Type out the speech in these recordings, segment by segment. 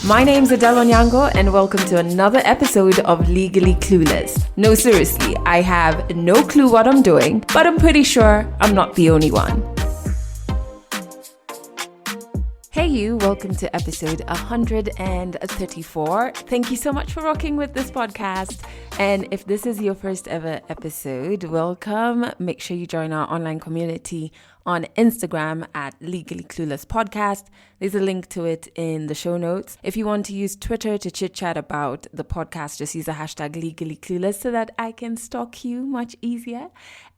My name's Adele Onyango and welcome to another episode of Legally Clueless. No, seriously, I have no clue what I'm doing, but I'm pretty sure I'm not the only one. Hey you, welcome to episode 134. Thank you so much for rocking with this podcast. And if this is your first ever episode, welcome. Make sure you join our online community on Instagram at Legally Clueless Podcast. There's a link to it in the show notes. If you want to use Twitter to chit chat about the podcast, just use the hashtag Legally Clueless so that I can stalk you much easier.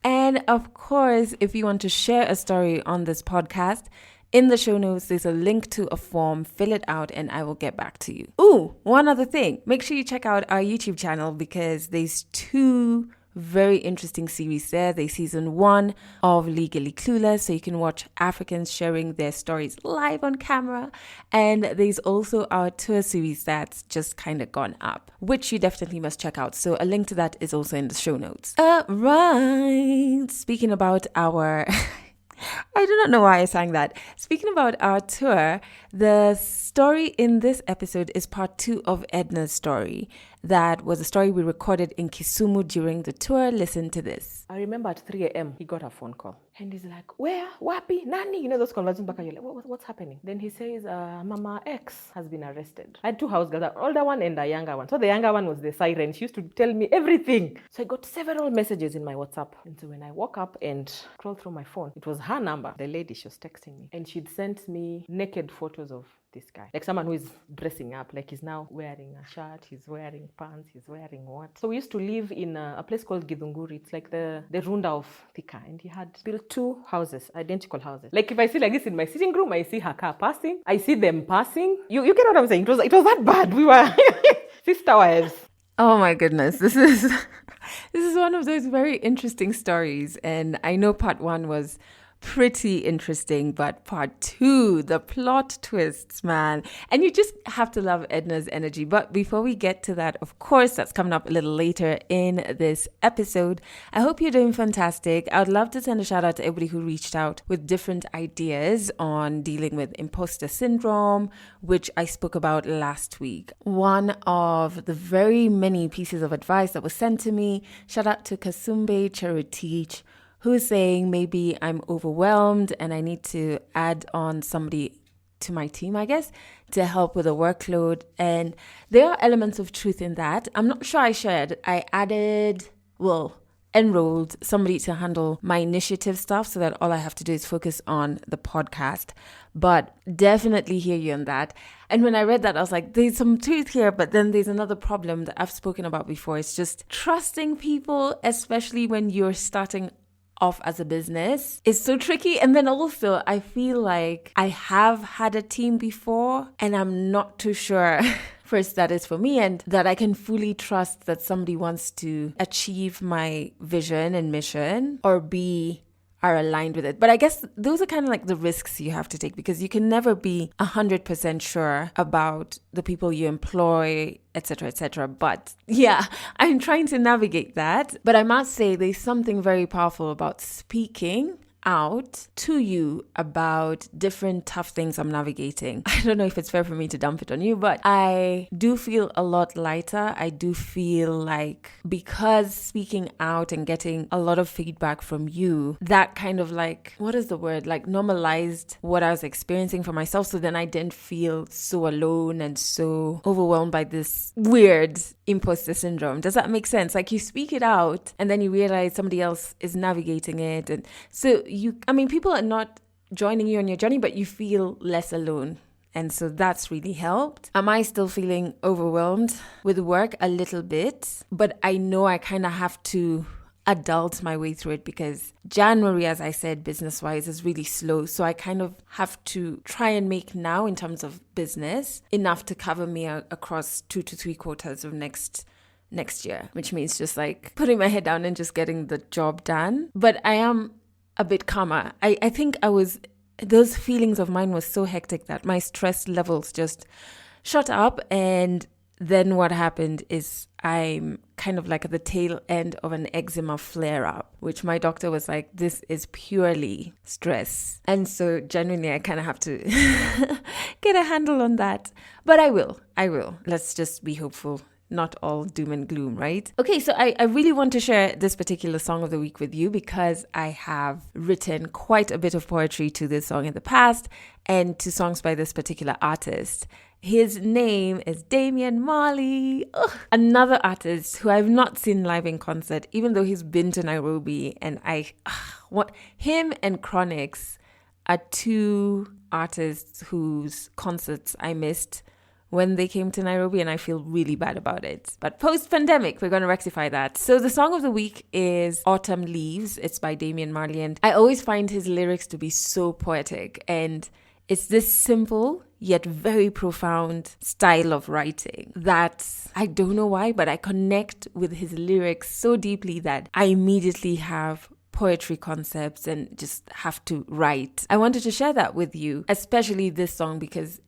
And of course, if you want to share a story on this podcast, in the show notes, there's a link to a form. Fill it out and I will get back to you. Ooh, one other thing. Make sure you check out our YouTube channel because there's two very interesting series there. There's season 1 of Legally Clueless, so you can watch Africans sharing their stories live on camera. And there's also our tour series that's just kind of gone up, which you definitely must check out. So a link to that is also in the show notes. Right. Speaking about our... I do not know why I sang that. Speaking about our tour, the story in this episode is part 2 of Edna's story. That was a story we recorded in Kisumu during the tour. Listen to this. I remember at 3 a.m. he got a phone call. And he's like, where? Wapi? Nani? You know those conversations back and you're like, what's happening? Then he says, Mama X has been arrested. I had 2 house girls, an older one and a younger one. So the younger one was the siren. She used to tell me everything. So I got several messages in my WhatsApp. And so when I woke up and scrolled through my phone, it was her number. The lady, she was texting me. And she'd sent me naked photos of this guy. Like someone who is dressing up. Like he's now wearing a shirt, he's wearing pants, he's wearing what. So we used to live in a place called Githunguri. It's like the Runda of Thika. And he had built 2 houses, identical houses. Like if I see like this in my sitting room, I see her car passing. I see them passing. You get what I'm saying? It was that bad. We were sister wives. Oh my goodness. This is one of those very interesting stories. And I know part 1 was pretty interesting, but part 2, the plot twists, man. And you just have to love Edna's energy. But before we get to that, of course, that's coming up a little later in this episode. I hope you're doing fantastic. I would love to send a shout out to everybody who reached out with different ideas on dealing with imposter syndrome, which I spoke about last week. One of the very many pieces of advice that was sent to me, shout out to Kasumbe Cherutich, who's saying maybe I'm overwhelmed and I need to add on somebody to my team, I guess, to help with the workload. And there are elements of truth in that. I'm not sure I shared. I enrolled somebody to handle my initiative stuff so that all I have to do is focus on the podcast. But definitely hear you on that. And when I read that, I was like, there's some truth here, but then there's another problem that I've spoken about before. It's just trusting people, especially when you're starting off as a business. It's so tricky. And then also I feel like I have had a team before and I'm not too sure first that is for me and that I can fully trust that somebody wants to achieve my vision and mission, or B, are aligned with it. But I guess those are kind of like the risks you have to take because you can never be 100% sure about the people you employ, etc., etc. But yeah, I'm trying to navigate that. But I must say there's something very powerful about speaking out to you about different tough things I'm navigating. I don't know if it's fair for me to dump it on you, but I do feel a lot lighter. I do feel like because speaking out and getting a lot of feedback from you, that kind of like, what is the word? Like normalized what I was experiencing for myself. So then I didn't feel so alone and so overwhelmed by this weird imposter syndrome. Does that make sense? Like you speak it out and then you realize somebody else is navigating it. And so people are not joining you on your journey, but you feel less alone. And so that's really helped. Am I still feeling overwhelmed with work? A little bit, but I know I kind of have to adult my way through it because January, as I said, business-wise is really slow. So I kind of have to try and make now in terms of business enough to cover me across 2 to 3 quarters of next year, which means just like putting my head down and just getting the job done. But I am a bit calmer. I think those feelings of mine was so hectic that my stress levels just shot up and then what happened is I'm kind of like at the tail end of an eczema flare up, which my doctor was like, this is purely stress. And so genuinely, I kind of have to get a handle on that. But I will. Let's just be hopeful. Not all doom and gloom, right? Okay, so I really want to share this particular song of the week with you because I have written quite a bit of poetry to this song in the past and to songs by this particular artist. His name is Damian Marley, another artist who I've not seen live in concert, even though he's been to Nairobi. And him and Chronix are two artists whose concerts I missed when they came to Nairobi, and I feel really bad about it. But post-pandemic, we're going to rectify that. So the song of the week is Autumn Leaves. It's by Damian Marley, and I always find his lyrics to be so poetic, and it's this simple yet very profound style of writing that I don't know why, but I connect with his lyrics so deeply that I immediately have poetry concepts and just have to write. I wanted to share that with you, especially this song, because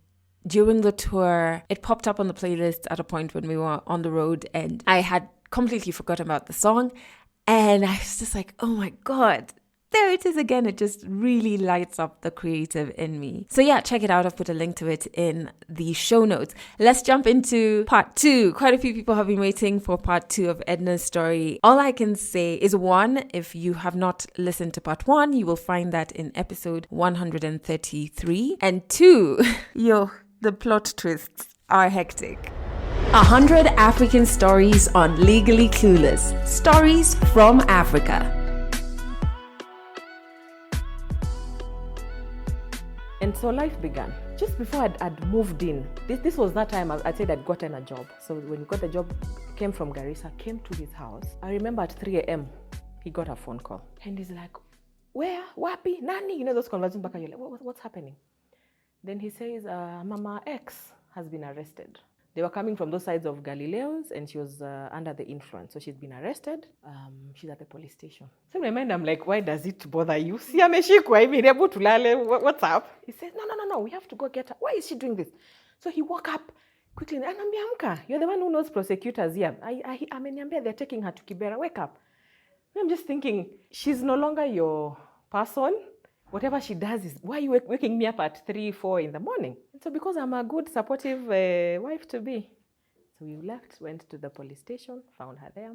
during the tour, it popped up on the playlist at a point when we were on the road and I had completely forgotten about the song. And I was just like, oh my God, there it is again. It just really lights up the creative in me. So yeah, check it out. I've put a link to it in the show notes. Let's jump into part 2. Quite a few people have been waiting for part 2 of Edna's story. All I can say is, 1, if you have not listened to part 1, you will find that in episode 133. And 2, the plot twists are hectic. 100 African stories on Legally Clueless. Stories from Africa. And so life began. Just before I'd moved in, this was that time I said I'd gotten a job. So when we got the job, came from Garissa, came to his house. I remember at 3 a.m., he got a phone call. And he's like, where? Wapi? Nani? You know those conversations back, you're like, what's happening? Then he says, Mama X has been arrested. They were coming from those sides of Galileos and she was under the influence. So she's been arrested. She's at the police station. So in my mind, I'm like, why does it bother you? What's up? He says, no, we have to go get her. Why is she doing this? So he woke up quickly. Anambiamka, you're the one who knows prosecutors here. They're taking her to Kibera. Wake up. I'm just thinking, she's no longer your person. Whatever she does is, why are you waking me up at 3, 4 in the morning? And so because I'm a good, supportive wife-to-be. So we left, went to the police station, found her there.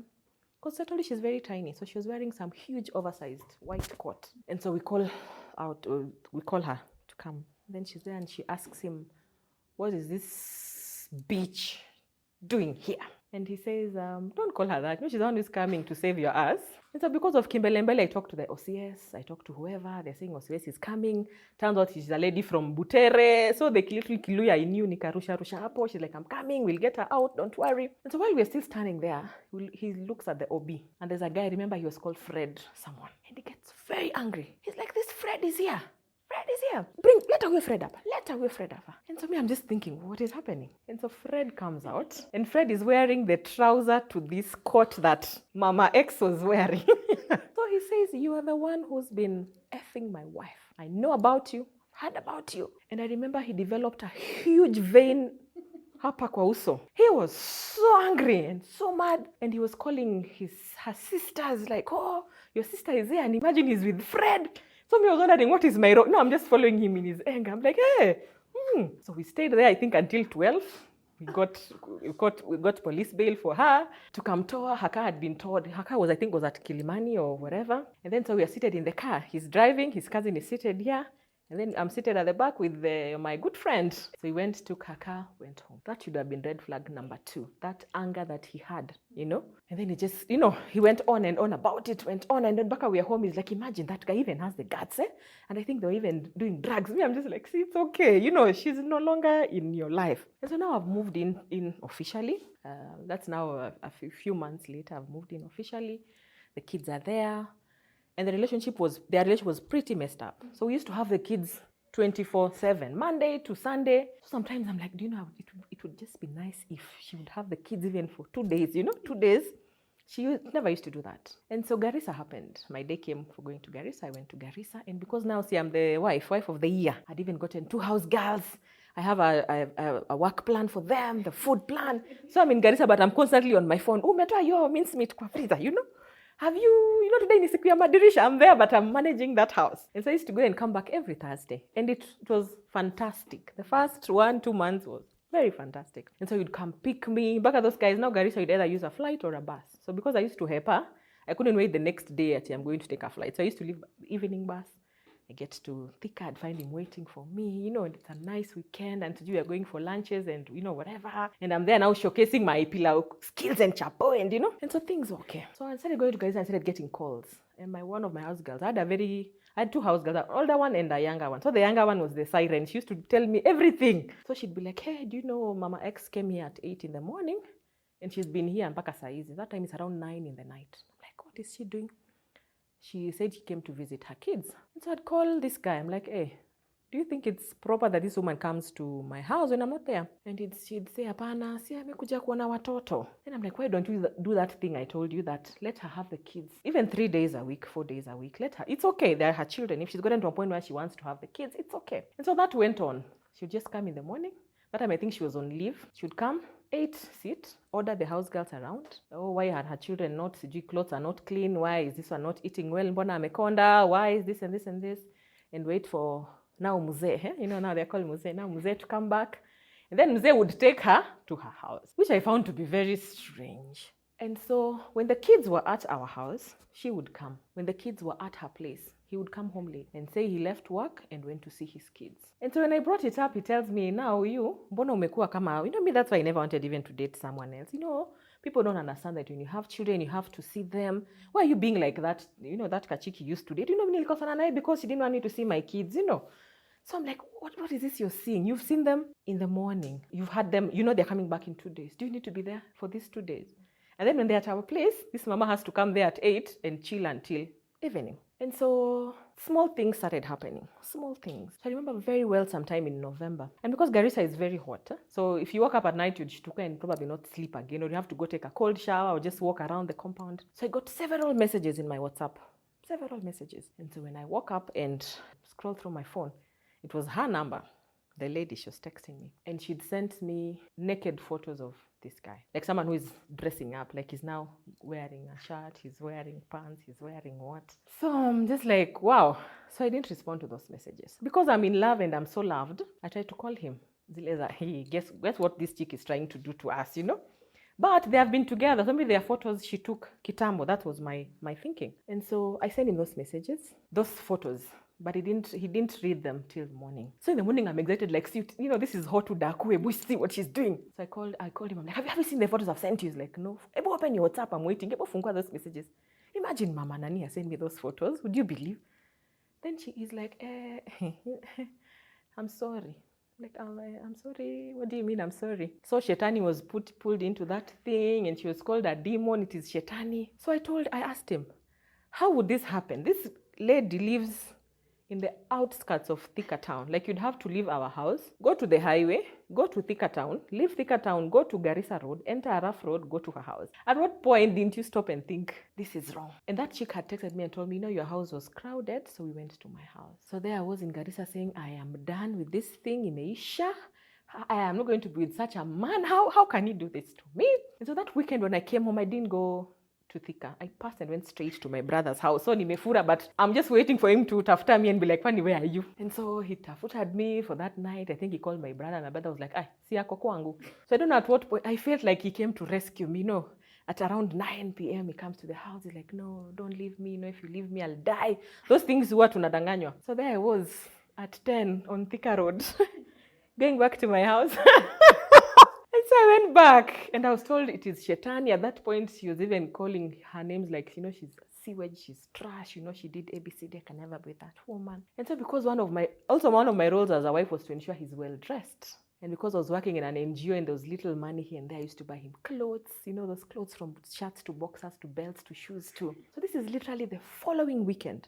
Because certainly she's very tiny. So she was wearing some huge, oversized white coat. And so we call her to come. Then she's there and she asks him, what is this bitch doing here? And he says, don't call her that. No, she's the one who's coming to save your ass. And so because of Kimbelembele, I talked to the OCS, I talked to whoever, they're saying OCS is coming. Turns out she's a lady from Butere. So the little Kiluya I knew, Nikarusha hapo. She's like, I'm coming, we'll get her out, don't worry. And so while we're still standing there, he looks at the OB. And there's a guy, remember he was called Fred, someone. And he gets very angry. He's like, this Fred is here. Fred is here. Let away Fred up. And so I'm just thinking, what is happening? And so Fred comes out. And Fred is wearing the trouser to this coat that Mama X was wearing. So he says, you are the one who's been effing my wife. I know about you, heard about you. And I remember he developed a huge vein hapa kwa uso. He was so angry and so mad. And he was calling her sisters like, oh, your sister is here. And imagine he's with Fred. So I was wondering, what is my role? No, I'm just following him in his anger. I'm like, hey. So we stayed there, I think, until 12. We got police bail for her to come tow her. Her car had been towed. Her car was at Kilimani or whatever. And then so we are seated in the car. He's driving. His cousin is seated here. And then I'm seated at the back with my good friend. So he went, took her car, went home. That should have been red flag number 2. That anger that he had, And then he just, he went on and on about it, went on. And then back when we are home, he's like, imagine that guy even has the guts, eh? And I think they were even doing drugs. Me, I'm just like, see, it's okay. She's no longer in your life. And so now I've moved in officially. That's now a few months later. I've moved in officially. The kids are there. And their relationship was pretty messed up. So we used to have the kids 24/7, Monday to Sunday. So sometimes I'm like, it would just be nice if she would have the kids even for 2 days, 2 days. She never used to do that. And so Garissa happened. My day came for going to Garissa. I went to Garissa. And because now, I'm the wife of the year. I'd even gotten 2 house girls. I have a work plan for them, the food plan. So I'm in Garissa, but I'm constantly on my phone. Oh, umetoa yo mincemeat kwa freezer, you know? Have you know, today ni siku ya madirisha. I'm there, but I'm managing that house. And so I used to go and come back every Thursday. And it was fantastic. The first 1-2 months was very fantastic. And so you'd come pick me. Back at those guys, now Garissa, you'd either use a flight or a bus. So because I used to help her, I couldn't wait the next day until I'm going to take a flight. So I used to leave the evening bus. I get to Thika, I'd find him waiting for me, you know, and it's a nice weekend, and today we are going for lunches and, you know, whatever. And I'm there now showcasing my pilau skills and chapo, and, you know, and so things were okay. So I started going to guys and I started getting calls. And one of my house girls, I had 2 house girls, an older one and a younger one. So the younger one was the siren. She used to tell me everything. So she'd be like, hey, do you know Mama X came here at 8 in the morning? And she's been here mpaka saa hizi. That time it's around 9 in the night. I'm like, what is she doing? She said she came to visit her kids. And so I'd call this guy. I'm like, hey, do you think it's proper that this woman comes to my house when I'm not there? And she'd say, hapana, si amekuja kuona watoto. And I'm like, why don't you do that thing I told you, that let her have the kids? Even 3 days a week, 4 days a week, let her. It's okay. They're her children. If she's gotten to a point where she wants to have the kids, it's okay. And so that went on. She'd just come in the morning. That time I think she was on leave. She would come, 8, sit, order the house girls around. Oh, why are her children not, clothes are not clean? Why is this one not eating well? Mbona amekonda? Why is this and this and this? And wait for now Mzee, you know, now they're called Mzee, now Mzee to come back. And then Mzee would take her to her house, which I found to be very strange. And so when the kids were at our house, she would come. When the kids were at her place, he would come home late and say he left work and went to see his kids. And so when I brought it up, he tells me, now you, mbona umekuwa kama, you know me, that's why I never wanted even to date someone else. You know, people don't understand that when you have children, you have to see them. Why are you being like that? You know, that Kachiki used to date. You know, nilikosana naye because she didn't want me to see my kids, you know. So I'm like, what is this you're seeing? You've seen them in the morning. You've had them, you know, they're coming back in 2 days. Do you need to be there for these 2 days? And then when they're at our place, this mama has to come there at 8 and chill until evening. And so small things started happening. Small things. So I remember very well sometime in November. And because Garissa is very hot, so if you woke up at night, you'd shtuka and probably not sleep again, or you have to go take a cold shower or just walk around the compound. So I got several messages in my WhatsApp. Several messages. And so when I woke up and scrolled through my phone, it was her number. The lady, she was texting me. And she'd sent me naked photos of this guy. Like someone who is dressing up. Like he's now wearing a shirt, he's wearing pants, he's wearing what. So I'm just like, wow. So I didn't respond to those messages. Because I'm in love and I'm so loved, I tried to call him. Hey, guess what this chick is trying to do to us, you know? But they have been together. Some of their photos she took kitambo. That was my thinking. And so I sent him those messages, those photos. But he didn't read them till the morning. So in the morning, I'm excited, like, see, you know, this is hot to Daku. We see what she's doing. So I called him. I'm like, have you seen the photos I've sent you? He's like, no. Ebo, open your WhatsApp. I'm waiting. Ebo, fungua those messages. Imagine Mama Nani sent me those photos. Would you believe? Then he's like, I'm sorry. Like, I'm sorry. What do you mean I'm sorry? So Shetani was pulled into that thing, and she was called a demon. It is Shetani. So I asked him, how would this happen? This lady lives in the outskirts of Thika town. Like, you'd have to leave our house, go to the highway, go to Thika town, leave Thika town, go to Garissa Road, enter a rough road, go to her house. At what point didn't you stop and think, this is wrong? And that chick had texted me and told me, no, your house was crowded, so we went to my house. So there I was in Garissa saying, I am done with this thing, Imeisha. I am not going to be with such a man. How can he do this to me? And so that weekend when I came home, I didn't go to Thika. I passed and went straight to my brother's house. So nimefura, but I'm just waiting for him to tafuta me and be like, Fanny, where are you? And so he tafuted me for that night. I think he called my brother, and my brother was like, si ako kwangu. So I don't know at what point, I felt like he came to rescue me, no. At around 9 p.m. he comes to the house. He's like, no, don't leave me. No, if you leave me, I'll die. Those things huwa tunadanganywa. So there I was at 10 on Thika Road, going back to my house. And so I went back and I was told it is Shetani. At that point, she was even calling her names like, you know, she's sewage, she's trash, you know, she did ABCD, I can never be that woman. And so because one of my roles as a wife was to ensure he's well dressed. And because I was working in an NGO and there was little money here and there, I used to buy him clothes, you know, those clothes from shirts to boxers to belts to shoes too. So this is literally the following weekend.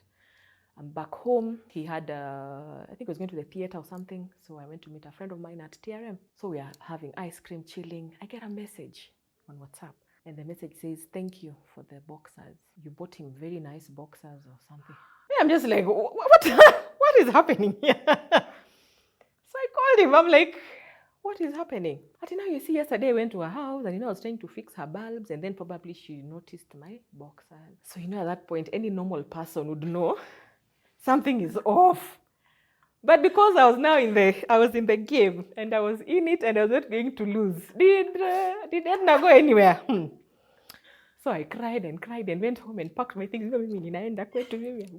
I'm back home. He had, I think he was going to the theater or something. So I went to meet a friend of mine at TRM. So we are having ice cream, chilling. I get a message on WhatsApp. And the message says, thank you for the boxers. You bought him very nice boxers or something. I'm just like, what is happening here? So I told him, I'm like, what is happening? Now you see, yesterday I went to her house and I was trying to fix her bulbs, and then probably she noticed my boxers. So at that point, any normal person would know something is off. But because I was in the game and I was in it and I was not going to lose. Did Edna go anywhere? So I cried and went home and packed my things. I'm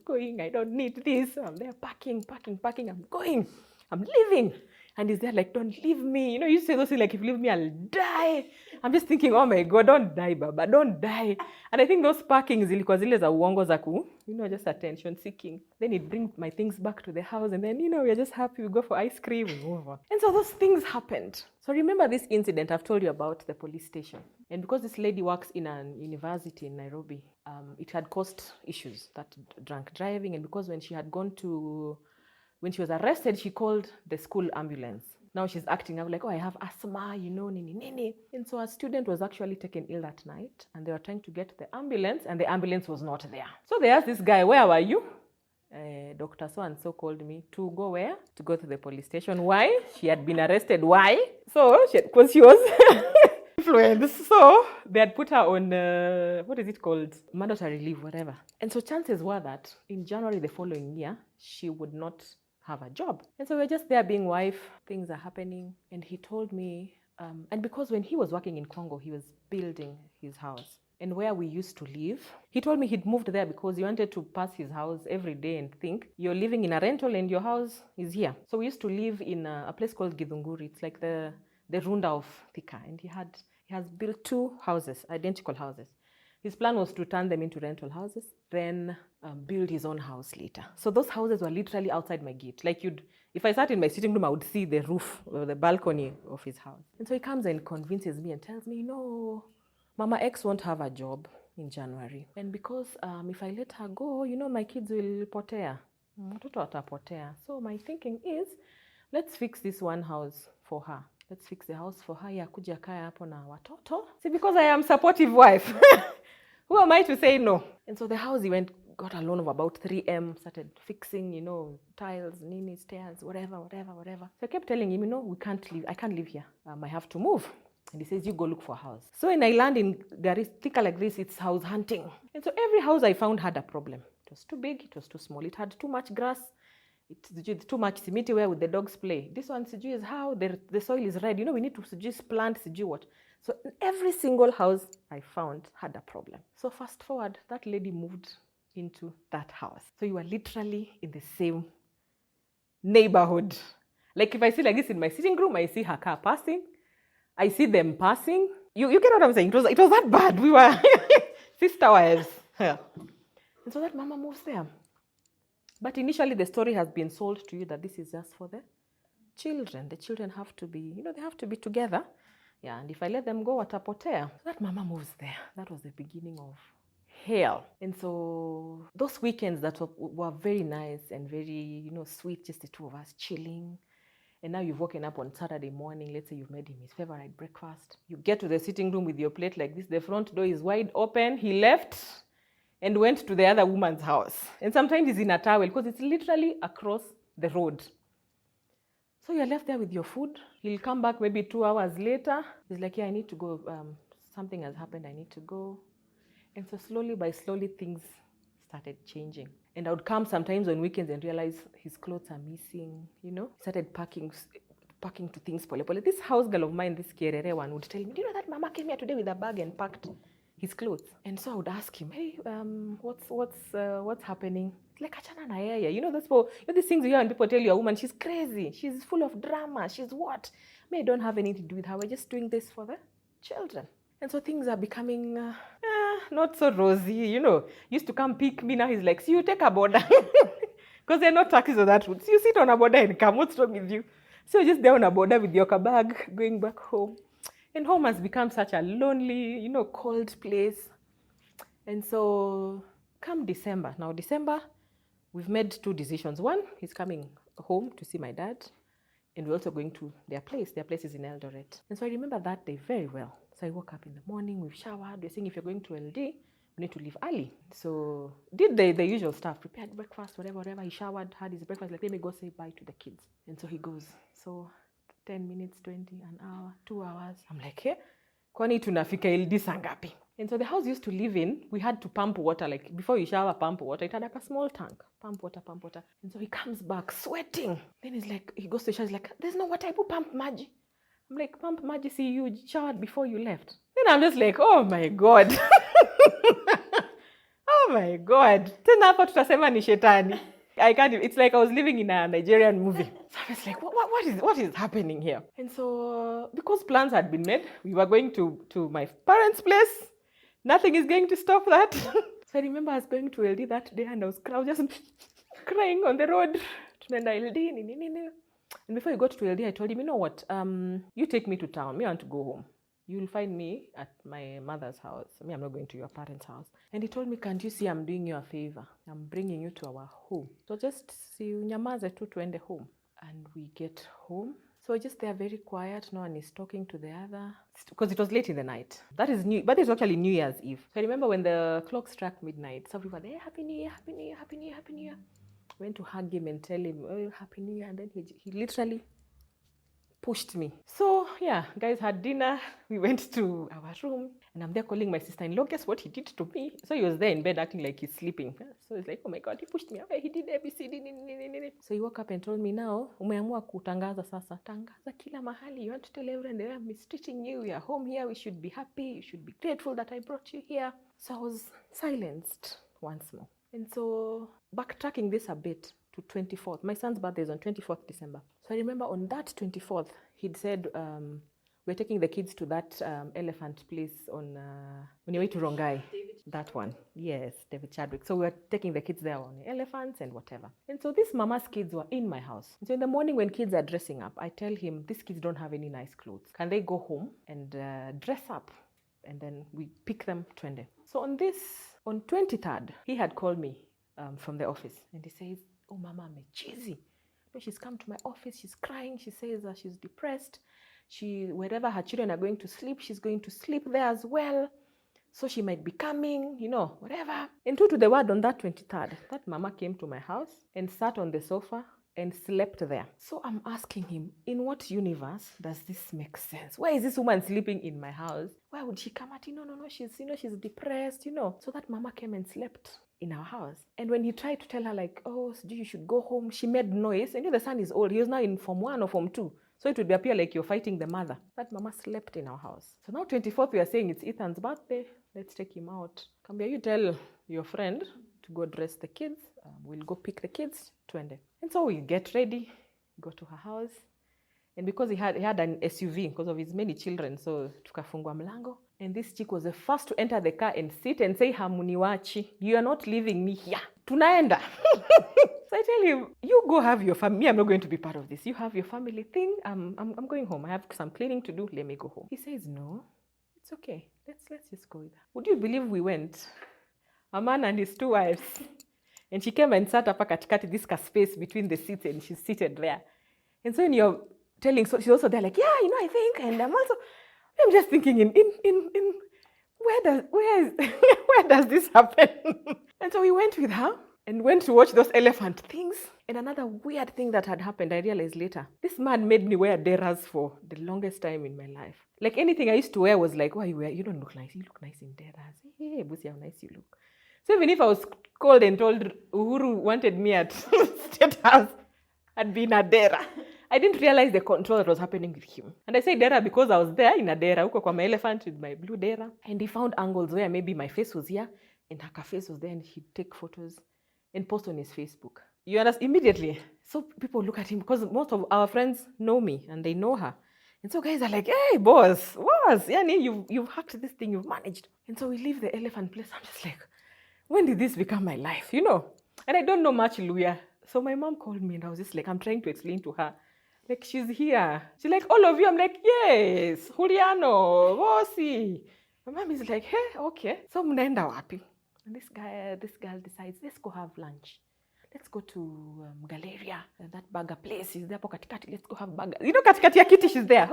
going. I don't need this. I'm there packing. I'm going. I'm leaving. And he's there like, don't leave me. You say those things like, if you leave me, I'll die. I'm just thinking, oh my God, don't die, Baba, don't die. And I think those packings, zilikuwa zile za uongo za just attention seeking. Then he'd bring my things back to the house, and then, we're just happy. We go for ice cream. And so those things happened. So remember this incident I've told you about, the police station. And because this lady works in a university in Nairobi, it had caused issues, that drunk driving. And because when she was arrested, she called the school ambulance. Now she's acting up like, oh, I have asthma, nini. And so a student was actually taken ill that night, and they were trying to get the ambulance, and the ambulance was not there. So they asked this guy, where were you? Dr. So-and-so called me to go where? To go to the police station. Why? She had been arrested. Why? So, because she was influenced. So they had put her on, what is it called? Mandatory leave, whatever. And so chances were that in January the following year, she would not have a job. And so we're just there being wife, things are happening. And he told me, and because when he was working in Congo, he was building his house. And where we used to live, he told me he'd moved there because he wanted to pass his house every day and think, you're living in a rental and your house is here. So we used to live in a place called Githunguri. It's like the Runda of Thika. And he has built 2 houses, identical houses. His plan was to turn them into rental houses, then build his own house later. So those houses were literally outside my gate. Like if I sat in my sitting room, I would see the roof or the balcony of his house. And so he comes and convinces me and tells me, no, Mama X won't have a job in January. And because if I let her go, my kids will potea. Watoto watapotea. So my thinking is, let's fix this one house for her. Let's fix the house for her. Ya kuja kaya hapo na watoto. See, because I am supportive wife. Who am I to say no? And so the house, he got a loan of about 3M, started fixing, tiles, stairs, whatever. So I kept telling him, we can't live. I can't live here. I have to move. And he says, you go look for a house. So when I land in Thika like this, it's house hunting. And so every house I found had a problem. It was too big, it was too small. It had too much grass. It's too much cement where would the dogs play. This one is how the soil is red. We need to just plant what. So every single house I found had a problem. So fast forward, that lady moved into that house. So you are literally in the same neighborhood. Like if I see like this in my sitting room, I see her car passing. I see them passing. You get what I'm saying? It was that bad. We were sister wives. Yeah. And so that mama moves there. But initially the story has been sold to you that this is just for the children. The children have to be, they have to be together. Yeah, and if I let them go, watapotea. That mama moves there. That was the beginning of hell. And so those weekends that were very nice and very, sweet, just the 2 of us chilling. And now you've woken up on Saturday morning, let's say you've made him his favorite breakfast. You get to the sitting room with your plate like this, the front door is wide open. He left and went to the other woman's house. And sometimes he's in a towel because it's literally across the road. So you're left there with your food. He'll come back maybe 2 hours later. He's like, yeah, I need to go. Something has happened. I need to go. And so slowly by slowly, things started changing. And I would come sometimes on weekends and realize his clothes are missing, He started packing to things. This house girl of mine, this Kierere one, would tell me, do you know that mama came here today with a bag and packed his clothes? And so I would ask him, hey, what's happening? Like, achana na yeye. These things you hear when people tell you a woman, she's crazy, she's full of drama, she's what? I don't have anything to do with her. We're just doing this for the children. And so things are becoming not so rosy, Used to come pick me, now he's like, see, you take a border. Because there are no taxis on that route. So you sit on a border and come, what's wrong with you? So you're just there on a border with your bag, going back home. And home has become such a lonely, cold place. And so come December. Now December, we've made 2 decisions. One, he's coming home to see my dad. And we're also going to their place. Their place is in Eldoret. And so I remember that day very well. So I woke up in the morning, we've showered. We're saying if you're going to LD, we need to leave early. So did the usual stuff, prepared breakfast, whatever. He showered, had his breakfast, like, let me go say bye to the kids. And so he goes. So 10 minutes, 20, an hour, 2 hours. I'm like, hey, kwani tunafika LD saa ngapi? And so the house used to live in, we had to pump water. Like before you shower, pump water. It had like a small tank. Pump water. And so he comes back sweating. Then he's like, he goes to the shower. He's like, there's no water. I put pump maji. I'm like, pump maji, see, you showered before you left. Then I'm just like, oh my God. Oh my God. Tena hapa tutasema ni shetani. I can't, it's like I was living in a Nigerian movie. So I was like, what is happening here? And so, because plans had been made, we were going to my parents' place. Nothing is going to stop that. So I remember I was going to LD that day and I was just crying on the road. And before we got to LD, I told him, you know what, you take me to town. Me, I want to go home. You'll find me at my mother's house. Me, I'm not going to your parents' house. And he told me, can't you see I'm doing you a favor? I'm bringing you to our home. So just see, nyamaze tu tuende home. And we get home. So just they're very quiet. No one is talking to the other. Because it was late in the night. That is new, but it's actually New Year's Eve. So I remember when the clock struck midnight, some people were there, Happy New Year, Happy New Year, Happy New Year, Happy New Year. Went to hug him and tell him, oh, Happy New Year. And then he literally pushed me. So yeah, guys had dinner. We went to our room and I'm there calling my sister-in-law. Guess what he did to me? So he was there in bed acting like he's sleeping. So he's like, oh my God, he pushed me away. He did ABCD. So he woke up and told me, now, umeamua kutangaza sasa. Tangaza kila mahali. You want to tell everyone they are mistreating you. We are home here. We should be happy. You should be grateful that I brought you here. So I was silenced once more. And so backtracking this a bit to 24th. My son's birthday is on 24th December. So I remember on that 24th, he'd said, we're taking the kids to that elephant place on your way to Rongai. That one. Yes, David Chadwick. So we were taking the kids there on elephants and whatever. And so these mama's kids were in my house. And so in the morning when kids are dressing up, I tell him, these kids don't have any nice clothes. Can they go home and dress up? And then we pick them 20. So on 23rd, he had called me from the office. And he says, oh, Mama, I'm cheesy. No, she's come to my office. She's crying. She says that she's depressed. Wherever her children are going to sleep, she's going to sleep there as well. So she might be coming, whatever. And true to the word, on that 23rd, that mama came to my house and sat on the sofa and slept there. So I'm asking him, in what universe does this make sense? Why is this woman sleeping in my house? Why would she come at, no, she's depressed, So that mama came and slept in our house. And when he tried to tell her like, oh, you should go home, she made noise. And the son is old. He was now in Form 1 or Form 2. So it would appear like you're fighting the mother. That mama slept in our house. So now 24th, we are saying it's Ethan's birthday. Let's take him out. Kambia, you tell your friend to go dress the kids. We'll go pick the kids, 20. And so we get ready, go to her house. And because he had an SUV because of his many children, so tukafungua mlango. And this chick was the first to enter the car and sit and say, hamuniwachi, you are not leaving me here. Tunaenda. So I tell him, you go have your family. I'm not going to be part of this. You have your family thing. I'm going home. I have some cleaning to do. Let me go home. He says, no, it's okay. Let's just go with her. Would you believe we went? A man and his 2 wives. And she came and sat up katikati, this space between the seats, and she's seated there. And so when you're telling, so she's also there like, yeah, I think, and I'm just thinking in where does this happen? And so we went with her and went to watch those elephant things. And another weird thing that had happened, I realized later, this man made me wear deras for the longest time in my life. Like anything I used to wear was like, why you don't look nice. You look nice in deras. Hey, Busi, how nice you look. So even if I was called and told Uhuru wanted me at State House, I'd be in a dera. I didn't realize the control that was happening with him. And I say dera because I was there in a dera, huko kwa my elephant with my blue dera. And he found angles where maybe my face was here and her face was there, and he'd take photos and post on his Facebook. You understand? Immediately. So people look at him because most of our friends know me and they know her. And so guys are like, hey, boss, Yani, you've hacked this thing, you've managed. And so we leave the elephant place. I'm just like, when did this become my life, And I don't know much Luya. So my mom called me and I was just like, I'm trying to explain to her. Like, she's here. She's like, all of you? I'm like, yes, Juliano, Rossi. My mom is like, hey, okay. So mnaenda wapi? And this girl decides, let's go have lunch. Let's go to Galleria. That burger place is there. Katikati, let's go have burger. Katikati ya kiti, she's there.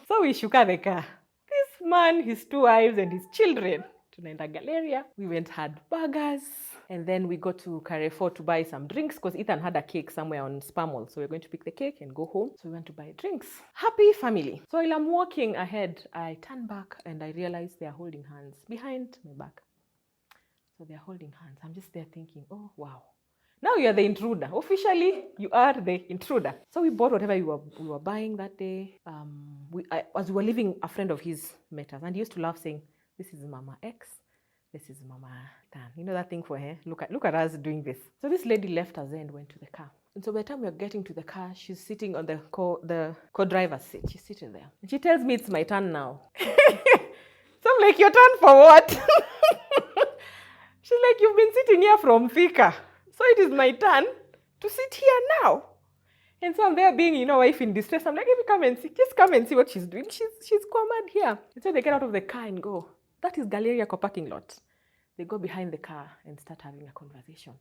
So we shuka the car. This man, his 2 wives and his children. Tunaenda Galleria. We went had burgers. And then we go to Carrefour to buy some drinks because Ethan had a cake somewhere on Spamol. So we're going to pick the cake and go home. So we went to buy drinks. Happy family. So while I'm walking ahead, I turn back and I realize they are holding hands behind my back. So they're holding hands. I'm just there thinking, oh, wow. Now you're the intruder. Officially, you are the intruder. So we bought whatever we were buying that day. As we were leaving, a friend of his met us. And he used to love saying, this is Mama X. This is Mama Tan. You know that thing for her? Look at us doing this. So this lady left us there and went to the car. And so by the time we are getting to the car, she's sitting on the co-driver's seat. She's sitting there. And she tells me it's my turn now. So I'm like, your turn for what? She's like, you've been sitting here from Thika. So it is my turn to sit here now. And so I'm there being, wife in distress. I'm like, just come and see what she's doing. She's mad here. And so they get out of the car and go, that is Galleria parking lot. They go behind the car and start having a conversation.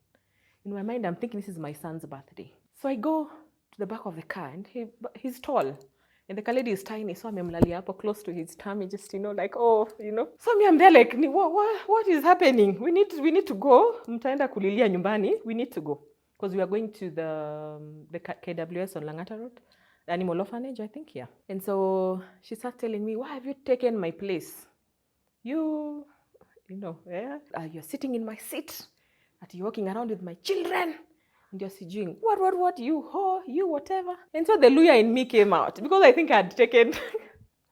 In my mind, I'm thinking this is my son's birthday. So I go to the back of the car and he's tall. And the car lady is tiny, so I'm up close to his tummy, just, So me, I'm there like, what is happening? We need to go. Mtaenda kulilia nyumbani. We need to go. Because we are going to the KWS on Langata Road, the animal orphanage, I think, yeah. And so she starts telling me, why have you taken my place? You're sitting in my seat. That you're walking around with my children. And you're doing, what, you whore, you whatever. And so the lawyer in me came out because I think I had taken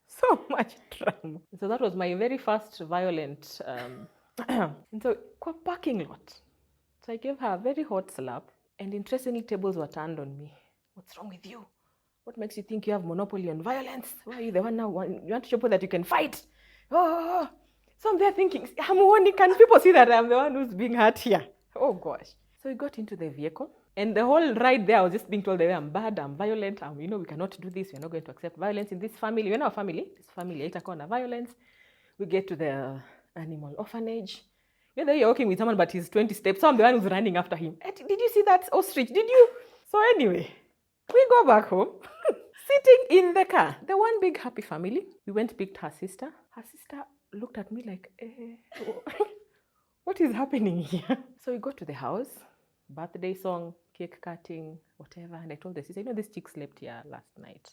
so much drama. So that was my very first violent, and so, parking lot. So I gave her a very hot slap. And interestingly, tables were turned on me. What's wrong with you? What makes you think you have monopoly on violence? Why are you the one now? You want to show people that you can fight? Oh. So I'm there thinking, can people see that I'm the one who's being hurt here? Oh, gosh. So we got into the vehicle. And the whole ride there, I was just being told that I'm bad, I'm violent, we cannot do this. We're not going to accept violence in this family. We're not a family. This family ain't a violence. We get to the animal orphanage. You're walking with someone, but he's 20 steps. So I'm the one who's running after him. Did you see that ostrich? Did you? So anyway, we go back home. Sitting in the car. The one big happy family. We went picked her sister. Her sister looked at me like, what is happening here? So we go to the house. Birthday song, cake cutting, whatever. And I told the sister, this chick slept here last night.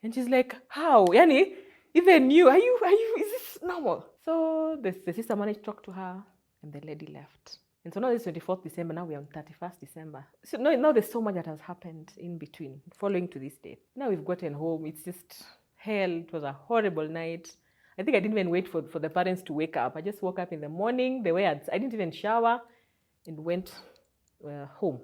And she's like, how? Yani, even you, are you, is this normal? So the sister managed to talk to her and the lady left. And so now it's 24th December, now we're on 31st December. So now there's so much that has happened in between, following to this date. Now we've gotten home, it's just hell. It was a horrible night. I think I didn't even wait for the parents to wake up. I just woke up in the morning, I didn't even shower and went home.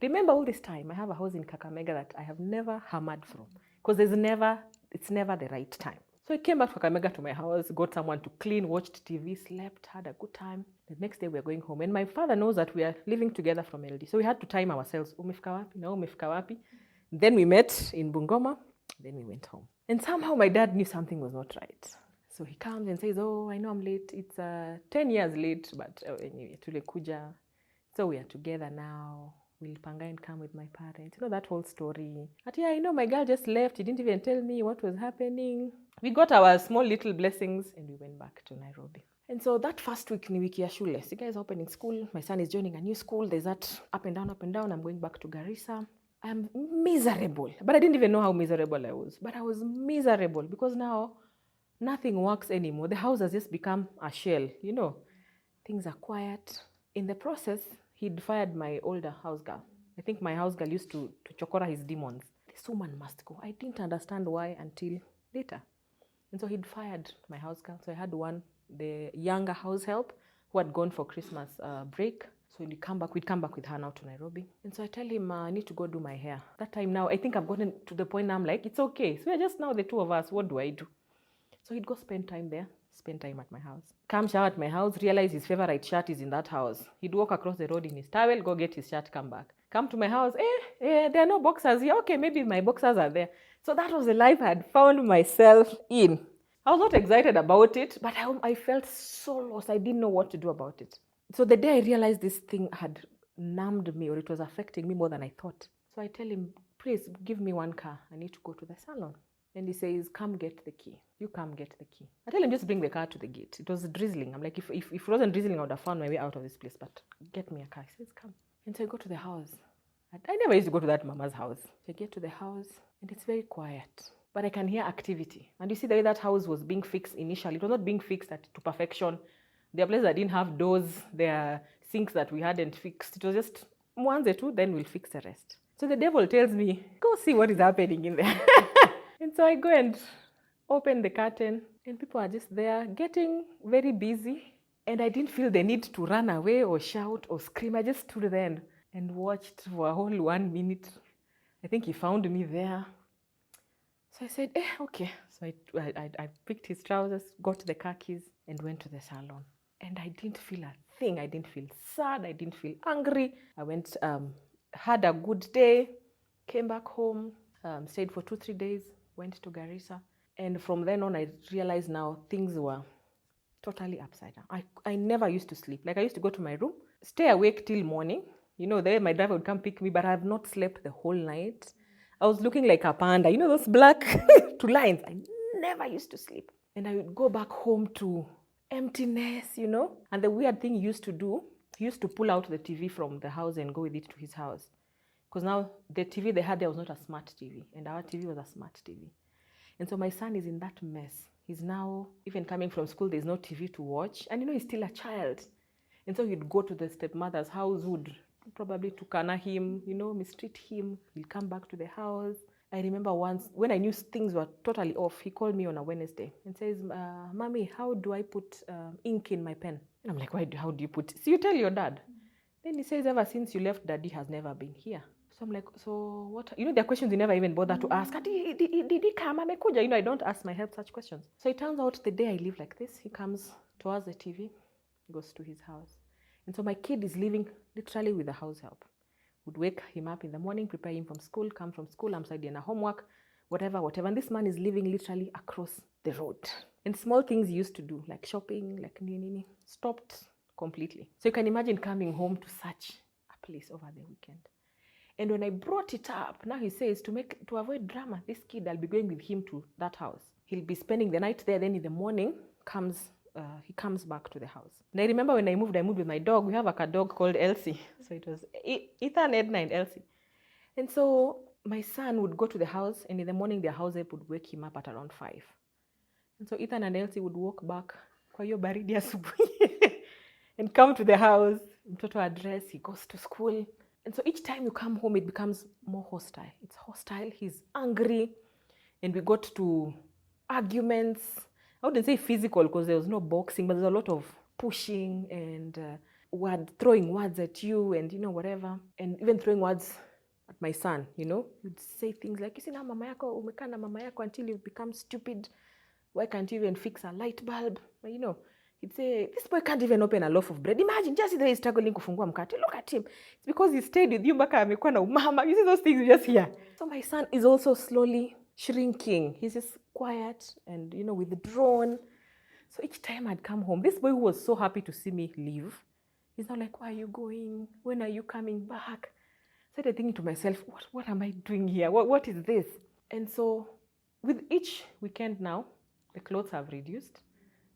Remember all this time, I have a house in Kakamega that I have never hammered from because it's never the right time. So I came back to Kakamega to my house, got someone to clean, watched TV, slept, had a good time. The next day we are going home. And my father knows that we are living together from LD. So we had to time ourselves. Umefika wapi? No, umefika wapi? Then we met in Bungoma. Then we went home. And somehow my dad knew something was not right. So he comes and says, I know I'm late. It's 10 years late, but anyway, tulekuja. So we are together now. Will Pangai come with my parents? That whole story. But yeah, my girl just left. He didn't even tell me what was happening. We got our small little blessings and we went back to Nairobi. And so that first week, ni wiki ya shule. You guys are opening school. My son is joining a new school. There's that up and down. I'm going back to Garissa. I'm miserable. But I didn't even know how miserable I was. But I was miserable because now nothing works anymore. The house has just become a shell. Things are quiet. In the process, he'd fired my older house girl. I think my house girl used to chokora his demons. This woman must go. I didn't understand why until later. And so he'd fired my house girl. So I had the younger house help who had gone for Christmas break. So we'd come back with her now to Nairobi. And so I tell him, I need to go do my hair. That time now, I think I've gotten to the point now I'm like, it's okay. So we're just now the two of us. What do I do? So he'd go spend time there. Spend time at my house. Come shower at my house, realize his favorite shirt is in that house. He'd walk across the road in his towel, go get his shirt, come back. Come to my house, there are no boxers here. Okay, maybe my boxers are there. So that was the life I had found myself in. I was not excited about it, but I felt so lost. I didn't know what to do about it. So the day I realized this thing had numbed me, or it was affecting me more than I thought. So I tell him, please give me one car. I need to go to the salon. And he says, come get the key. You come get the key. I tell him, just bring the car to the gate. It was drizzling. I'm like, if it wasn't drizzling, I would have found my way out of this place. But get me a car. He says, come. And so I go to the house. I never used to go to that mama's house. So I get to the house, and it's very quiet. But I can hear activity. And you see the way that house was being fixed initially. It was not being fixed to perfection. There are places that didn't have doors. There are sinks that we hadn't fixed. It was just once or two, then we'll fix the rest. So the devil tells me, go see what is happening in there. And so I go and open the curtain, and people are just there getting very busy. And I didn't feel the need to run away or shout or scream. I just stood there and watched for a whole 1 minute. I think he found me there. So I said, okay. So I picked his trousers, got the car keys, and went to the salon. And I didn't feel a thing. I didn't feel sad. I didn't feel angry. I went, had a good day, came back home, stayed for 2-3 days, went to Garissa. And from then on, I realized now things were totally upside down. I never used to sleep. Like, I used to go to my room, stay awake till morning. You know, there my driver would come pick me, but I have not slept the whole night. I was looking like a panda, you know, those black 2 lines. I never used to sleep. And I would go back home to emptiness, you know. And the weird thing he used to do, he used to pull out the TV from the house and go with it to his house. Because now the TV they had there was not a smart TV. And our TV was a smart TV. And so my son is in that mess. He's now, even coming from school, there's no TV to watch. And, you know, he's still a child. And so he'd go to the stepmother's house, would probably tukana him, you know, mistreat him. He'll come back to the house. I remember once, when I knew things were totally off, he called me on a Wednesday and says, Mommy, how do I put ink in my pen? And I'm like, how do you put it? So you tell your dad. Then he says, ever since you left, Daddy has never been here. So I'm like, so what? You know, there are questions you never even bother to ask. Did he come? Amekuja? You know, I don't ask my help such questions. So it turns out the day I live like this, he comes towards the TV, goes to his house. And so my kid is living literally with the house help. Would wake him up in the morning, prepare him from school, come from school, I'm studying a homework, whatever. And this man is living literally across the road. And small things he used to do, like shopping, like nini, stopped completely. So you can imagine coming home to such a place over the weekend. And when I brought it up, now he says, to avoid drama, this kid, I'll be going with him to that house. He'll be spending the night there, then in the morning he comes back to the house. And I remember when I moved with my dog. We have a dog called Elsie. So it was Ethan, Edna, and Elsie. And so my son would go to the house, and in the morning their house help would wake him up at around 5. And so Ethan and Elsie would walk back kwa hiyo baridi asubuhi and come to the house. Mtoto address, he goes to school. And so each time you come home, it becomes more hostile. It's hostile, he's angry. And we got to arguments. I wouldn't say physical because there was no boxing, but there's a lot of pushing and throwing words at you and, you know, whatever. And even throwing words at my son, you know. You'd say things like, you see now mama yako, umekaa na mama yako until you've become stupid. Why can't you even fix a light bulb? But, you know, he'd say, this boy can't even open a loaf of bread. Imagine, just the way he's struggling kufungua mkate. Look at him. It's because he stayed with you mpaka amekuwa na umama. You see those things you just hear. So my son is also slowly shrinking. He's just quiet and, you know, withdrawn. So each time I'd come home, this boy who was so happy to see me leave, he's now like, where are you going? When are you coming back? So I thinking to myself, what am I doing here? What is this? And so with each weekend now, the clothes have reduced.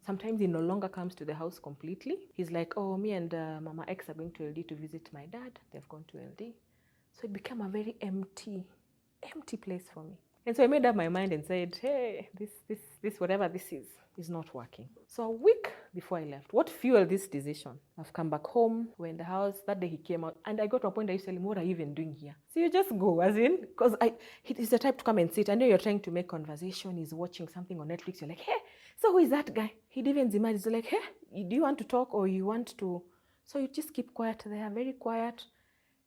Sometimes he no longer comes to the house completely. He's like, oh, me and Mama X are going to LD to visit my dad. They've gone to LD. So it became a very empty place for me. And so I made up my mind and said, hey, this whatever this is not working. So a week before I left, what fueled this decision? I've come back home, we're in the house. That day he came out, and I got to a point I used to tell him, what are you even doing here? So you just go, as in, because he's the type to come and sit. I know you're trying to make conversation. He's watching something on Netflix. You're like, hey, so who is that guy? He'd even demand, he's like, hey, do you want to talk or you want to? So you just keep quiet there, very quiet.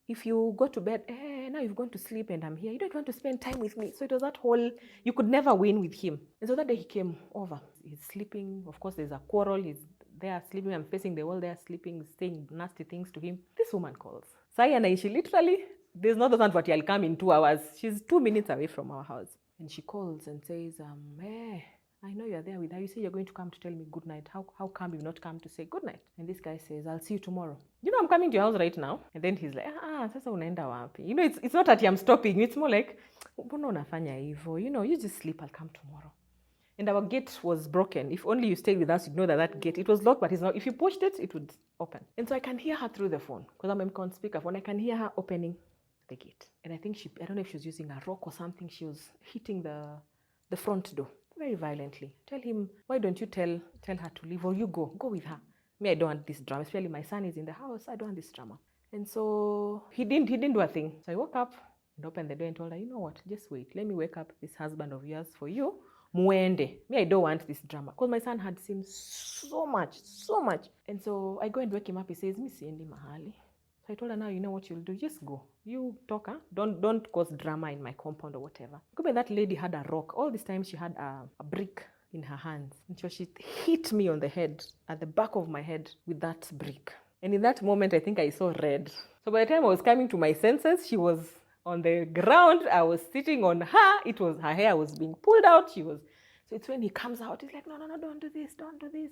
If you go to bed, now you've gone to sleep and I'm here. You don't want to spend time with me. So it was that whole, you could never win with him. And so that day he came over. He's sleeping. Of course, there's a quarrel. He's there sleeping. I'm facing the wall there sleeping, saying nasty things to him. This woman calls. Sai and she literally, there's not the I'll come in 2 hours. She's 2 minutes away from our house. And she calls and says, hey, I know you're there with her. You say you're going to come to tell me good night. How come you've not come to say good night? And this guy says, I'll see you tomorrow. You know, I'm coming to your house right now. And then he's like, sasa unaenda wapi? You know, it's not that I'm stopping you. It's more like, mbona unafanya hivyo? You know, you just sleep. I'll come tomorrow. And our gate was broken. If only you stayed with us, you'd know that gate, it was locked, but it's not. If you pushed it, it would open. And so I can hear her through the phone, because I'm on speakerphone. I can hear her opening the gate. And I think I don't know if she was using a rock or something. She was hitting the front door very violently. Tell him, why don't you tell her to leave, or you go with her. Me, I don't want this drama. Especially my son is in the house. I don't want this drama. And so he didn't do a thing. So I woke up and opened the door and told her, you know what, just wait. Let me wake up this husband of yours for you. Muende. Me, I don't want this drama. Because my son had seen so much. And so I go and wake him up. He says, mi siendi mahali. So I told her, now you know what you'll do. Just go. You talk, huh? Don't cause drama in my compound or whatever. Because that lady had a rock. All this time she had a brick in her hands. And so she hit me on the head, at the back of my head, with that brick. And in that moment, I think I saw red. So by the time I was coming to my senses, she was on the ground. I was sitting on her. It was her hair was being pulled out. So it's when he comes out, he's like, no, don't do this.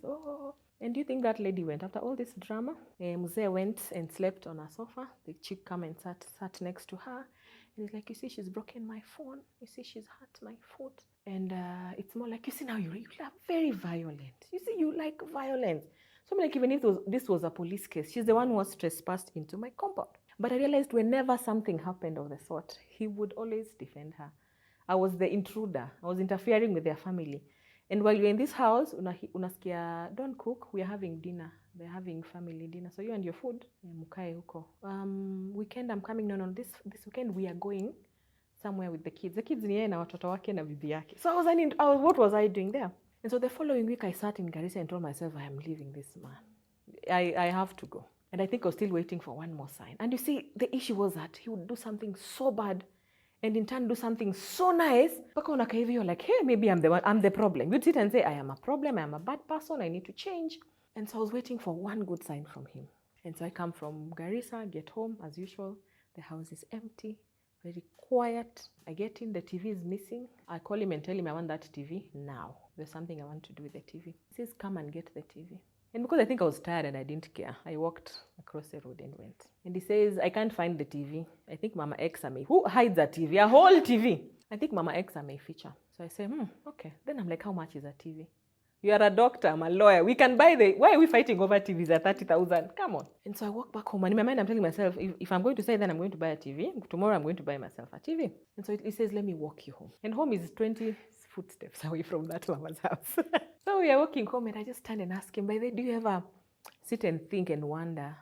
Oh. And do you think that lady went after all this drama? Mzee went and slept on a sofa. The chick come and sat next to her. And he's like, you see, she's broken my phone. You see, she's hurt my foot. And it's more like, you see, now you are very violent. You see, you like violence. So I'm like, even if this was a police case, she's the one who was trespassed into my compound. But I realized whenever something happened of the sort, he would always defend her. I was the intruder. I was interfering with their family. And while you're in this house, unasikia, don't cook, we are having dinner. They're having family dinner. So you and your food, mukae huko. Weekend I'm coming, no, this weekend we are going somewhere with the kids. The kids ni yeye na watoto wake na bibi yake. So what was I doing there? And so the following week I sat in Garissa and told myself, I am leaving this man. I have to go. And I think I was still waiting for one more sign. And you see, the issue was that he would do something so bad and in turn do something so nice. You're like, hey, maybe I'm the problem. You'd sit and say, I am a problem, I am a bad person, I need to change. And so I was waiting for one good sign from him. And so I come from Garissa, get home as usual. The house is empty, very quiet. I get in, the TV is missing. I call him and tell him I want that TV now. There's something I want to do with the TV. He says, come and get the TV. And because I think I was tired and I didn't care, I walked across the road and went. And he says, I can't find the TV. I think Mama X may. Who hides a TV? A whole TV. I think Mama X may feature. So I say, okay. Then I'm like, how much is a TV? You are a doctor, I'm a lawyer. We can buy why are we fighting over TVs at 30,000? Come on. And so I walk back home and in my mind I'm telling myself, if I'm going to say then I'm going to buy a TV, tomorrow I'm going to buy myself a TV. And so he says, let me walk you home. And home is 20 footsteps away from that mama's house. So we are walking home and I just stand and ask him, by the way, do you ever sit and think and wonder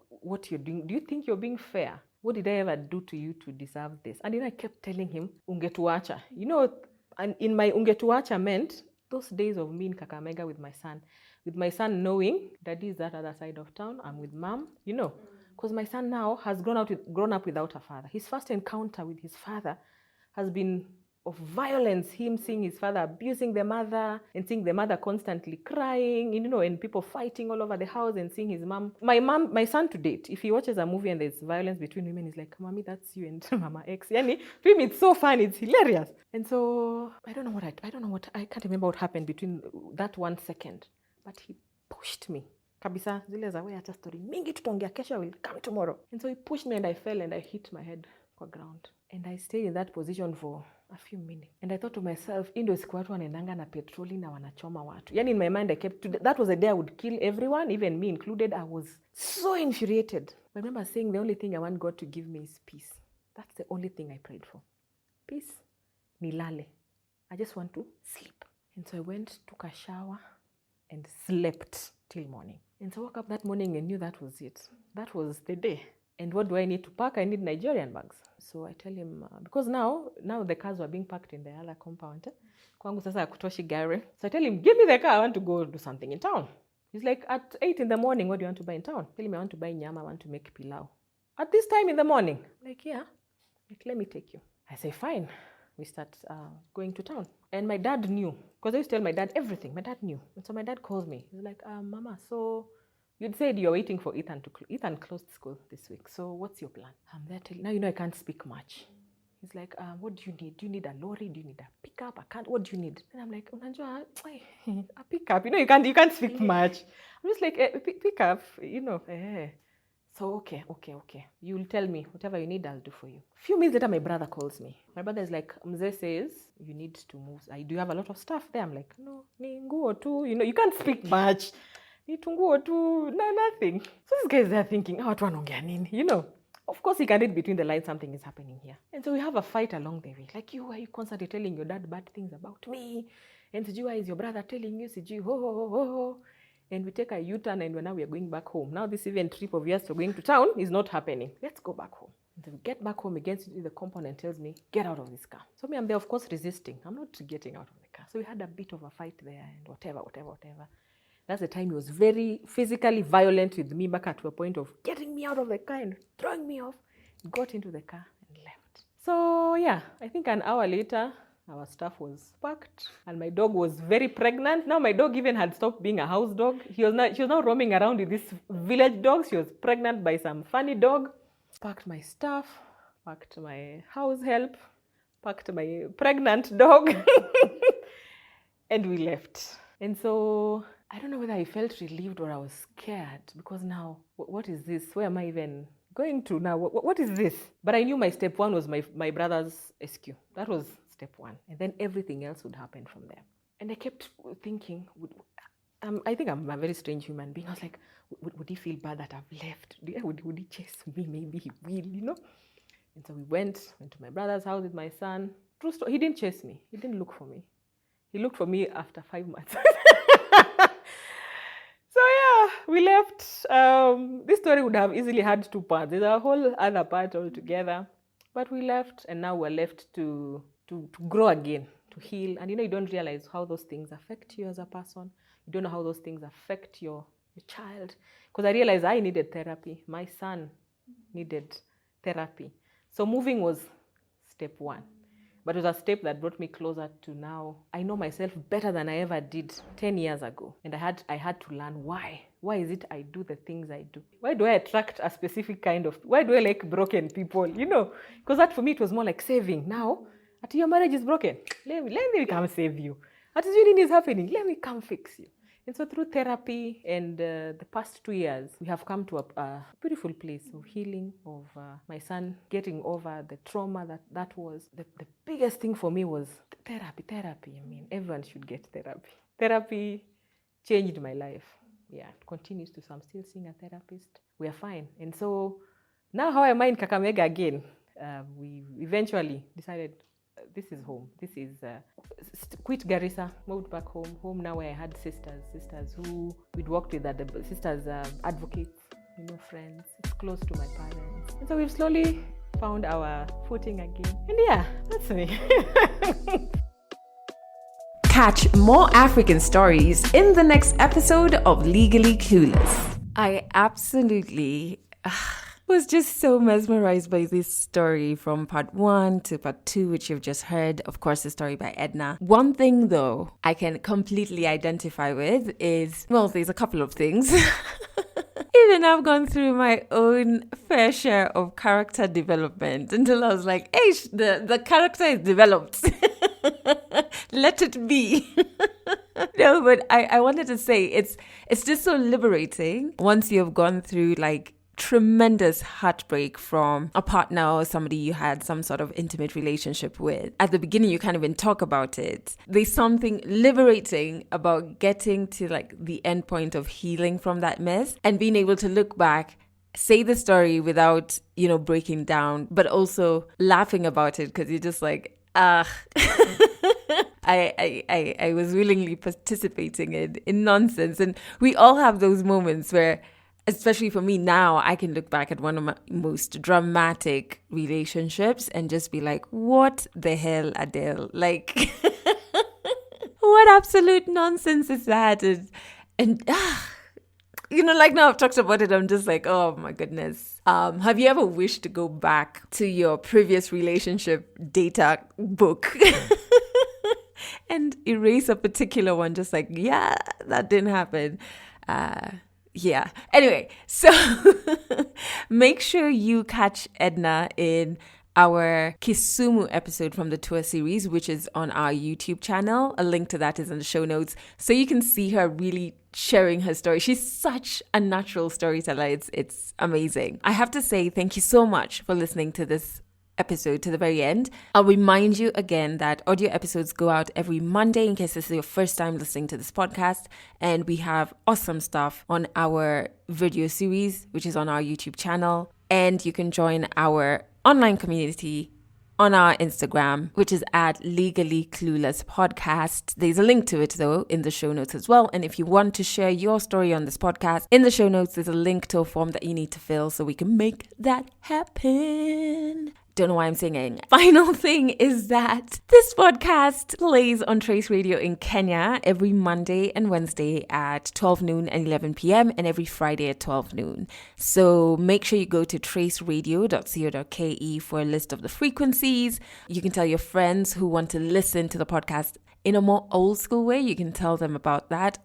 what you're doing? Do you think you're being fair? What did I ever do to you to deserve this? And then I kept telling him, ungetuacha. You know, and in my ungetuacha meant those days of me in Kakamega with my son knowing daddy is that other side of town, I'm with mom, you know, because my son now has grown up without a father. His first encounter with his father has been of violence, him seeing his father abusing the mother and seeing the mother constantly crying, you know, and people fighting all over the house and seeing his mom. My son to date, if he watches a movie and there's violence between women, he's like, Mommy, that's you and Mama X. Yani, to him, it's so fun, it's hilarious. And so, I can't remember what happened between that 1 second, but he pushed me. Kabisa, zile za we hata story mingi tutaongea kesho, I will come tomorrow. And so he pushed me and I fell and I hit my head kwa ground. And I stayed in that position for a few minutes. And I thought to myself, indo siku watu wanaendanga na petroli na wanachoma watu. Yani in my mind, that was the day I would kill everyone, even me included. I was so infuriated. I remember saying the only thing I want God to give me is peace. That's the only thing I prayed for. Peace, nilale. I just want to sleep. And so I went, took a shower, and slept till morning. And so I woke up that morning and knew that was it. That was the day. And what do I need to pack? I need Nigerian bags. So I tell him, because now the cars were being packed in the other compound. Kwangu sasa kutoshi gari. So I tell him, give me the car, I want to go do something in town. He's like, at 8 in the morning, what do you want to buy in town? Tell him I want to buy nyama, I want to make pilau. At this time in the morning? Like, yeah. Like, let me take you. I say, fine. We start going to town. And my dad knew, because I used to tell my dad everything. My dad knew. And so my dad calls me. He's like, Mama, so you'd said you're waiting for Ethan closed school this week. So what's your plan? I'm there telling, now you know I can't speak much. He's like, what do you need? Do you need a lorry? Do you need a pickup? I can't. What do you need? And I'm like, unajua, a pickup. You can't speak much. I'm just like, pickup. So, okay. You'll tell me whatever you need, I'll do for you. A few minutes later, my brother calls me. My brother is like, Mzee says, you need to move. Do you have a lot of stuff there? I'm like, no, ni nguo tu. You can't speak much. Ni tunguo tu. Nothing. So these guys, they're thinking, watu wanaongea nini? Of course, he can read between the lines, something is happening here. And so we have a fight along the way. Like, are you constantly telling your dad bad things about me? And Sijua, is your brother telling you, Siju, ho. And we take a U-turn and now we are going back home. Now this even trip of yours for going to town is not happening. Let's go back home. And so we get back home, again, the compound and tells me, get out of this car. So I'm there, of course, resisting. I'm not getting out of the car. So we had a bit of a fight there and whatever. That's the time he was very physically violent with me, back to a point of getting me out of the car and throwing me off. He got into the car and left. So yeah, I think an hour later, our stuff was packed and my dog was very pregnant. Now my dog even had stopped being a house dog. She was now roaming around with this village dog. She was pregnant by some funny dog. Packed my stuff, packed my house help, packed my pregnant dog, and we left. And so I don't know whether I felt relieved or I was scared, because now, what is this? Where am I even going to now? What is this? But I knew my step one was my brother's SQ. That was step one. And then everything else would happen from there. And I kept thinking, I think I'm a very strange human being. I was like, would he feel bad that I've left? Would he chase me? Maybe he will, And so we went to my brother's house with my son. True story, he didn't chase me. He didn't look for me. He looked for me after 5 months. So yeah, we left. This story would have easily had 2 parts. There's a whole other part altogether. But we left, and now we're left to grow again, to heal. And you don't realize how those things affect you as a person. You don't know how those things affect your child. Because I realized I needed therapy. My son needed therapy. So moving was step one. But it was a step that brought me closer to now. I know myself better than I ever did 10 years ago. And I had to learn why. Why is it I do the things I do? Why do I attract a specific kind of... Why do I like broken people? Because that for me, it was more like saving. Now, after your marriage is broken, let me come save you. What is really is happening? Let me come fix you. And so through therapy and the past 2 years, we have come to a beautiful place of healing, of my son getting over the trauma that was. The biggest thing for me was therapy. I mean, everyone should get therapy. Therapy changed my life. Yeah, it continues to. So I'm still seeing a therapist. We are fine. And so now how am I in Kakamega again? We eventually decided this is home. This is quit Garissa, moved back home now where I had sisters who we'd worked with, the sisters advocates, friends. It's close to my parents. And so we've slowly found our footing again. And yeah, that's me. Catch more African stories in the next episode of Legally Clueless. I absolutely was just so mesmerized by this story from part 1 to part 2, which you've just heard. Of course, the story by Edna. One thing, though, I can completely identify with is, well, there's a couple of things. Even I've gone through my own fair share of character development until I was like, hey, the character is developed. Let it be. No, but I wanted to say it's just so liberating once you've gone through like tremendous heartbreak from a partner or somebody you had some sort of intimate relationship with. At the beginning, you can't even talk about it. There's something liberating about getting to like the end point of healing from that mess and being able to look back, say the story without, breaking down, but also laughing about it because you're just like, I was willingly participating in nonsense. And we all have those moments where, especially for me now, I can look back at one of my most dramatic relationships and just be like, what the hell, Adele? Like, what absolute nonsense is that? And like now I've talked about it, I'm just like, oh my goodness. Have you ever wished to go back to your previous relationship data book and erase a particular one? Just like, yeah, that didn't happen. Yeah. Anyway, so make sure you catch Edna in our Kisumu episode from the tour series, which is on our YouTube channel. A link to that is in the show notes, so you can see her really sharing her story. She's such a natural storyteller. It's amazing. I have to say thank you so much for listening to this episode to the very end. I'll remind you again that audio episodes go out every Monday in case this is your first time listening to this podcast, and we have awesome stuff on our video series, which is on our YouTube channel, and you can join our online community on our Instagram, which is at Legally Clueless Podcast. There's a link to it though in the show notes as well. And if you want to share your story on this podcast, in the show notes there's a link to a form that you need to fill so we can make that happen. Don't know why I'm singing. Final thing is that this podcast plays on Trace Radio in Kenya every Monday and Wednesday at 12 noon and 11 p.m. and every Friday at 12 noon. So make sure you go to traceradio.co.ke for a list of the frequencies. You can tell your friends who want to listen to the podcast in a more old school way. You can tell them about that,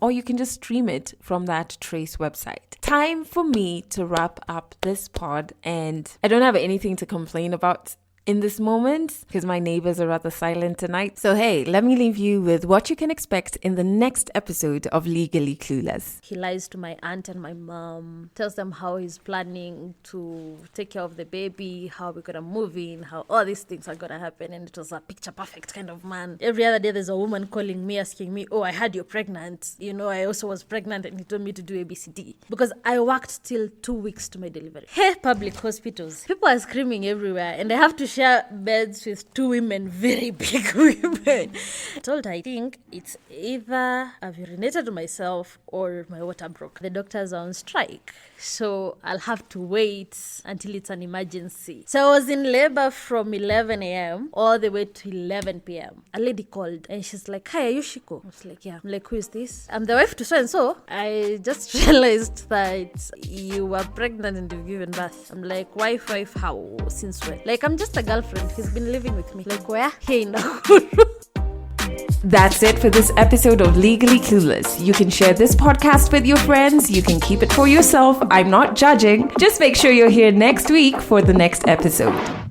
or you can just stream it from that Trace website. Time for me to wrap up this pod, and I don't have anything to complain about in this moment because my neighbors are rather silent tonight. So hey, let me leave you with what you can expect in the next episode of Legally Clueless. He lies to my aunt and my mom, tells them how he's planning to take care of the baby, how we're gonna move in, how all these things are gonna happen, and it was a picture perfect kind of man. Every other day there's a woman calling me asking me, oh, I heard you're pregnant, I also was pregnant and he told me to do ABCD because I worked till 2 weeks to my delivery. Hey, public hospitals, people are screaming everywhere and I have to share beds with 2 women, very big women. I told her I think it's either I've urinated on myself or my water broke. The doctors are on strike, so I'll have to wait until it's an emergency. So I was in labor from 11 a.m. all the way to 11 p.m. A lady called and she's like, hi, are you Shiko? I was like, yeah. I'm like, who is this? I'm the wife to so and so. I just realized that you were pregnant and you've given birth. I'm like, wife, how? Since when? Like, I'm just a girlfriend. He's been living with me. Like, where? Hey, no. That's it for this episode of Legally Clueless. You can share this podcast with your friends. You can keep it for yourself. I'm not judging. Just make sure you're here next week for the next episode.